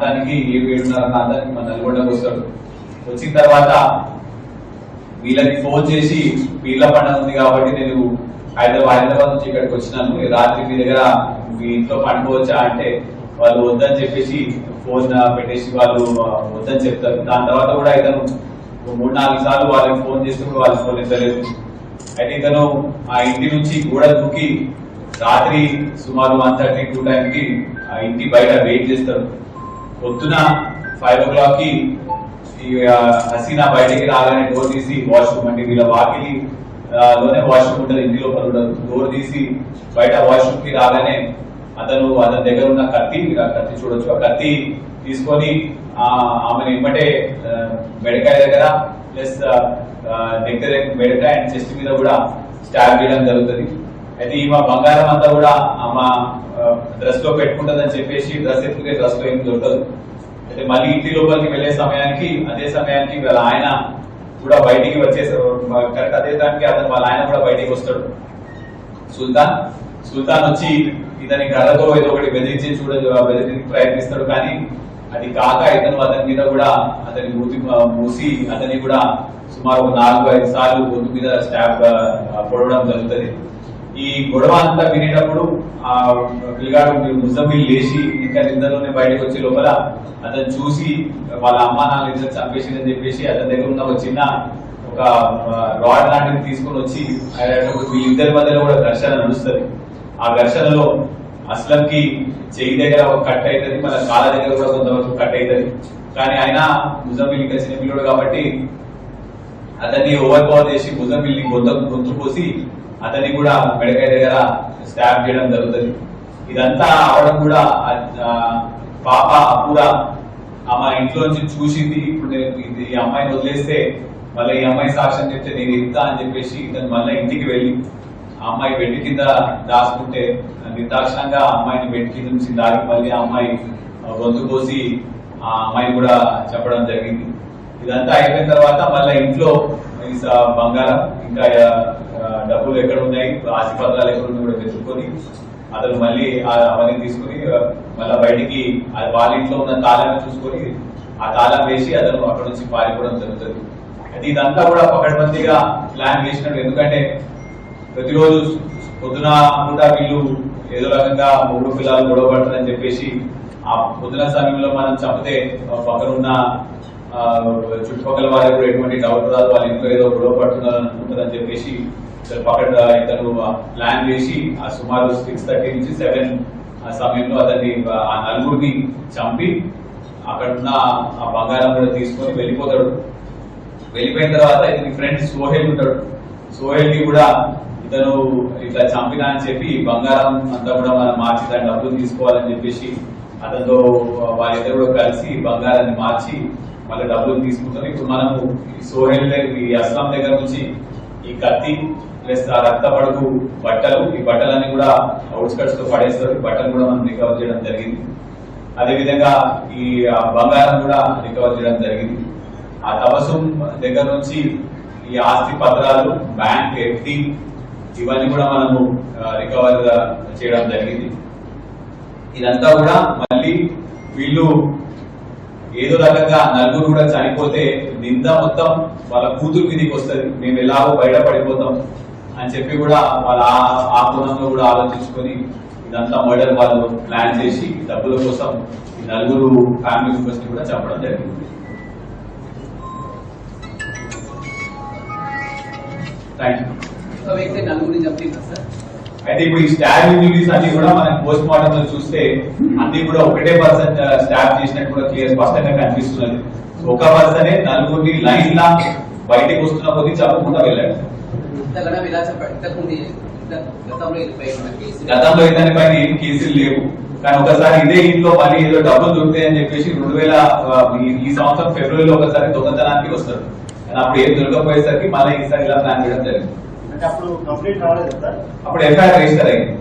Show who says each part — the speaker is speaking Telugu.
Speaker 1: దానికి 7:30 ప్రాంతానికి మన నల్గొండకు వస్తాడు. వచ్చిన తర్వాత వీళ్ళకి ఫోన్ చేసి పీర్ల పండుగ ఉంది కాబట్టి నేను హైదరాబాద్ నుంచి ఇక్కడికి వచ్చినాను, రాత్రి మీ దగ్గర మీ ఇంట్లో పండుకోవచ్చా అంటే వాళ్ళు వద్దని చెప్పేసి ఫోన్ పెట్టేసి వాళ్ళు వద్దని చెప్తారు. దాని తర్వాత కూడా ఇతను 3-4 సార్లు వాళ్ళకి ఫోన్ చేస్తే కూడా వాళ్ళు ఫోన్ ఎత్తలేదు. అయితే ఇతను ఆ ఇంటి నుంచి గోడ దూకి రాత్రి సుమారు 1:30-2 టైంకి ఆ ఇంటి బయట వెయిట్ చేస్తారు. పొద్దున 5 o'clock కి హసీనా బయటికి రాగానే డోర్ తీసి వాష్రూమ్ అంటే వీళ్ళ వాకిలి లోనే వాష్రూమ్ ఉంటుంది, ఇంటి లోపల ఉండదు. డోర్ తీసి బయట వాష్రూమ్ కి రాగానే అతని దగ్గర ఉన్న కత్తి చూడొచ్చు, ఆ కత్తి తీసుకొని ఆమెను ఇమ్మటే మెడకాయ దగ్గర ప్లస్ నెక్ దగ్గర మెడకాయ అండ్ చెస్ట్ మీద కూడా స్టాబ్ చేయడం జరుగుతుంది. అయితే ఈమె బంగారం అంతా కూడా ఆమె డ్రెస్ లో పెట్టుకుంటుందని చెప్పేసి డ్రెస్ ఎత్తుకే డ్రెస్ లో ఏం దొరకదు. అయితే మళ్ళీ ఇంటి లోపలికి వెళ్లే సమయానికి అదే సమయానికి వాళ్ళ ఆయన కూడా బయటికి వచ్చేసారు. కరెక్ట్ అదే దానికి వాళ్ళ ఆయన కూడా బయటికి వస్తాడు. సుల్తాన్ వచ్చి ఇతని కర్రతో ఏదో ఒకటి బెదిరించి ప్రయత్నిస్తాడు. కానీ అది కాక ఇతను అతని మీద కూడా అతని మూసి అతని కూడా సుమారు 4-5 సార్లు గొంతు మీద స్టాబ్ పొడవడం జరుగుతుంది. ఈ గొడవ అంతా వినేటప్పుడు ఆ పిల్లగాడు ముజమ్మిల్ లేచి ఇంకా నిద్రలోనే బయటకు వచ్చే లోపల అతను చూసి వాళ్ళ అమ్మా నాన్న ఇద్దరు చంపేసిందని చెప్పేసి అతని దగ్గర ఉన్న ఒక రాడ్ లాంటిది తీసుకొని వచ్చి వీళ్ళిద్దరి మధ్యలో కూడా ఘర్షణ నడుస్తుంది. ఆ ఘర్షణలో అస్లంకి చెయ్యి దగ్గర ఒక కట్ అవుతుంది, మన కాళ్ళ దగ్గర కూడా కొంతవరకు కట్ అవుతుంది. కానీ ఆయన ముజమ్మిల్ ఇంకా చిన్న పిల్లడు కాబట్టి అతన్ని ఓవర్ పవర్ చేసి ముజమ్మిల్ని గొంతు పోసి అతన్ని కూడా మెడకాయ దగ్గర స్టాబ్ చేయడం జరుగుతుంది. ఇదంతా అవడం కూడా పాప అపూరా ఆమె ఇంట్లో నుంచి చూసింది. ఇప్పుడు నేను ఈ అమ్మాయిని వదిలేస్తే మళ్ళీ ఈ అమ్మాయి సాక్ష్యం చెప్తే నేను ఇస్తా అని చెప్పేసి ఇతను మళ్ళీ ఇంటికి వెళ్ళి ఆ అమ్మాయి బెడ్ కింద దాచుకుంటే నిర్దాక్షణంగా అమ్మాయిని బెడ్ కింద నుంచి దాగి మళ్ళీ ఆ అమ్మాయి గొంతు కోసి ఆ అమ్మాయి కూడా చెప్పడం జరిగింది. ఇదంతా అయిపోయిన తర్వాత మళ్ళీ ఇంట్లో బంగారం ఇంకా డబ్బులు ఎక్కడ ఉన్నాయి, ఆస్తిపత్రాలు ఎక్కడ ఉన్నాయి కూడా వెతుక్కొని అతను మళ్ళీ అవన్నీ తీసుకుని మళ్ళీ బయటికి వాళ్ళ ఇంట్లో ఉన్న తాళాన్ని చూసుకొని ఆ తాళం వేసి అతను అక్కడ నుంచి పారిపోవడం జరుగుతుంది. అయితే ఇదంతా కూడా పకడ్బందీగా ప్లాన్ చేసినట్టు. ఎందుకంటే ప్రతిరోజు పొద్దున కూడా వీళ్ళు ఏదో రకంగా 3 పిల్లలు గొడవ పడతారని చెప్పేసి ఆ పొద్దున సమయంలో మనం చంపితే పక్కన ఉన్న చుట్టుపక్కల వారికి కూడా ఎటువంటి డౌట్ రాదు, వాళ్ళ ఇంట్లో ఏదో గొడవ పడుతున్నారు అనుకుంటారని చెప్పేసి ఇతను ప్లాన్ వేసి ఆ సుమారు 6:30 నుంచి 7 ఆ సమయంలో అతన్ని ఆ నలుగురిని చంపి అక్కడున్న ఆ బంగారం కూడా తీసుకొని వెళ్ళిపోతాడు. వెళ్ళిపోయిన తర్వాత ఇతని ఫ్రెండ్ సోహెల్ ఉంటాడు. సోహెల్ కి కూడా ఇతను ఇట్లా చంపినా అని చెప్పి బంగారం అంతా కూడా మనం మార్చి దాని డబ్బులు తీసుకోవాలని చెప్పేసి అతనితో వాళ్ళిద్దరు కూడా కలిసి బంగారాన్ని మార్చి మళ్ళీ డబ్బులు తీసుకుంటారు. ఇప్పుడు మనము సోహెల్ ఈ అస్లాం దగ్గర నుంచి ఈ కత్తి ప్లస్ ఆ రక్త పడుగు బట్టలు, ఈ బట్టలన్నీ కూడా అవుట్స్కట్స్ లో పడేస్తారు. ఈ బట్టలు కూడా మనం రికవర్ చేయడం జరిగింది. అదేవిధంగా ఈ బంగారం కూడా రికవర్ చేయడం జరిగింది. ఆ తబసుం దగ్గర నుంచి ఈ ఆస్తి పత్రాలు, బ్యాంక్ ఎఫ్డి ఇవన్నీ కూడా మనము రికవర్ చేయడం జరిగింది. ఇదంతా కూడా మళ్ళీ వీళ్ళు ఏదో రకంగా నలుగురు కూడా చనిపోతే నింద మొత్తం వాళ్ళ కూతురు మీదకి వస్తుంది, మేము ఎలాగో బయటపడిపోతాం అని చెప్పి కూడా వాళ్ళ ఆ కోణంలో కూడా ఆలోచించుకొని ఇదంతా మర్డర్ వాళ్ళు ప్లాన్ చేసి డబ్బుల కోసం ఈ నలుగురు ఫ్యామిలీ మెంబర్స్ ని కూడా చంపడం జరిగింది. అయితే ఇప్పుడు ఈ స్టాబ్ ఇంజురీస్ అన్ని కూడా మనం పోస్ట్ మార్టం లో చూస్తే అన్ని కూడా ఒకటే పర్సన్ స్టాబ్ చేసినట్టు కూడా క్లియర్ స్పష్టంగా కనిపిస్తున్నది. ఒక పర్సనే నలుగురిని లైన్ లా బయటకు వస్తున్న కొద్ది చంపకుండా వెళ్ళాడు. గతంలో ఇతని పైన ఏం కేసులు లేవు, కానీ ఒకసారి ఇదే ఇంట్లో మళ్ళీ ఏదో డబ్బులు దొరుకుతాయని చెప్పేసి 2000 ఈ సంవత్సరం ఫిబ్రవరిలో ఒకసారి దొంగతనానికి వస్తాడు. అప్పుడు ఏం దొరకపోయేసరికి మళ్ళీ ఈసారి ఇలా ప్లాన్ చేయడం జరిగింది. అప్పుడు ఎఫ్ఐఆర్ రిజిస్టర్ అయింది.